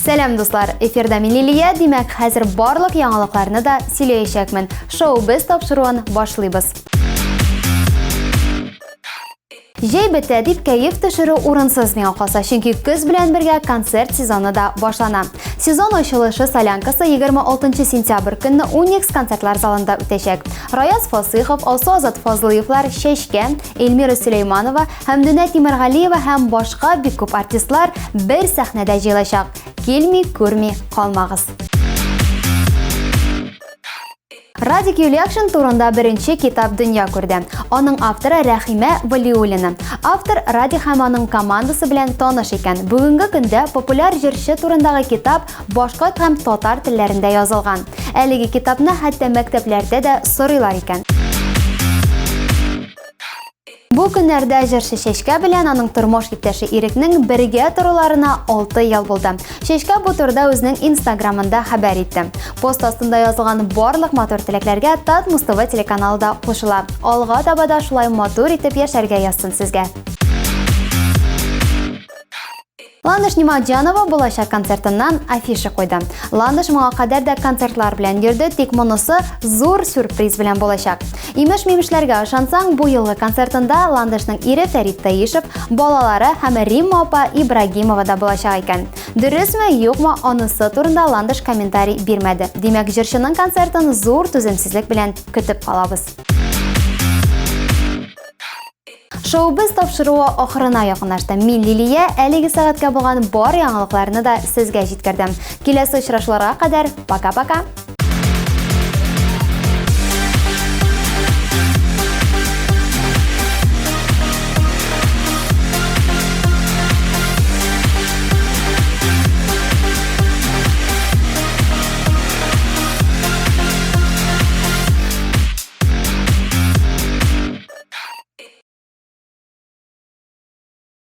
Сәлам дуслар, эфирда мин Лилия, димәк хәзер барлык яңалыкларны да сөйләячәкмен. Шоу без тапшыруын башлыйбыз. Җәй бетә дип кәеф төшерү урынсыз миңа калса, чөнки көз белән бергә концерт сезоны да башлана. Сезон ачылышы солянкасы 26 сентябрь көнне Уникс концертлар залында үтәчәк. Раяз Фасыйхов, Алсу Азат Фазлыевлар, Чәчкән, Эльмира Сөләйманова, Хәмдүнә Тимергалиева һәм башка бик күп артистлар бер сәхнәдә җыелачак. Килми, күрми калмагыз. Радик Юлиакшин турында беренче китап дөнья күрде. Аның авторы Рәхимә Валиуллина. Автор Радик һәм аның командасы белән таныш икән. Бүгенге көндә популяр җырчы турындагы китап башкорт һәм татар телләрендә язылган. Әлеге китапны хәтта мәктәпләрдә дә сорыйлар икән. Бу көннәрдә җырчы Чәчкә белән аның тормыш иптәше Ирекнең бергә торуларына 6 ел булды. Чәчкә бу турыда үзенең Инстаграмында хәбәр итте. Пост астында язылган барлык матур теләкләргә Татмус ТВ телеканалы да кушыла. Алга таба да шулай матур итеп яшәргә язсын сезгә. Ландыш Нимаджанова булачак концертыннан афиша куйды. Ландыш моңа кадәр дә концертлар белән йөрде, тик монысы зур сюрприз белән булачак. Имеш-мимешләргә ышансаң, бу елгы концертында Ландышның ире Фәрит Таишев, балалары һәм Римма апа Ибрагимова да булачак икән. Дөресме, юкмы, анысы турында Ландыш комментарий бирмәде. Димәк, җырчының концертын зур түземсезлек белән көтеп калабыз. Шоу без тапшыруы ахырына якынлашты. Мин Лилия, әлеге сәгатькә булган бар яңалыкларны да сезгә җиткердем. Киләсе очрашуларга кадәр пока-пока.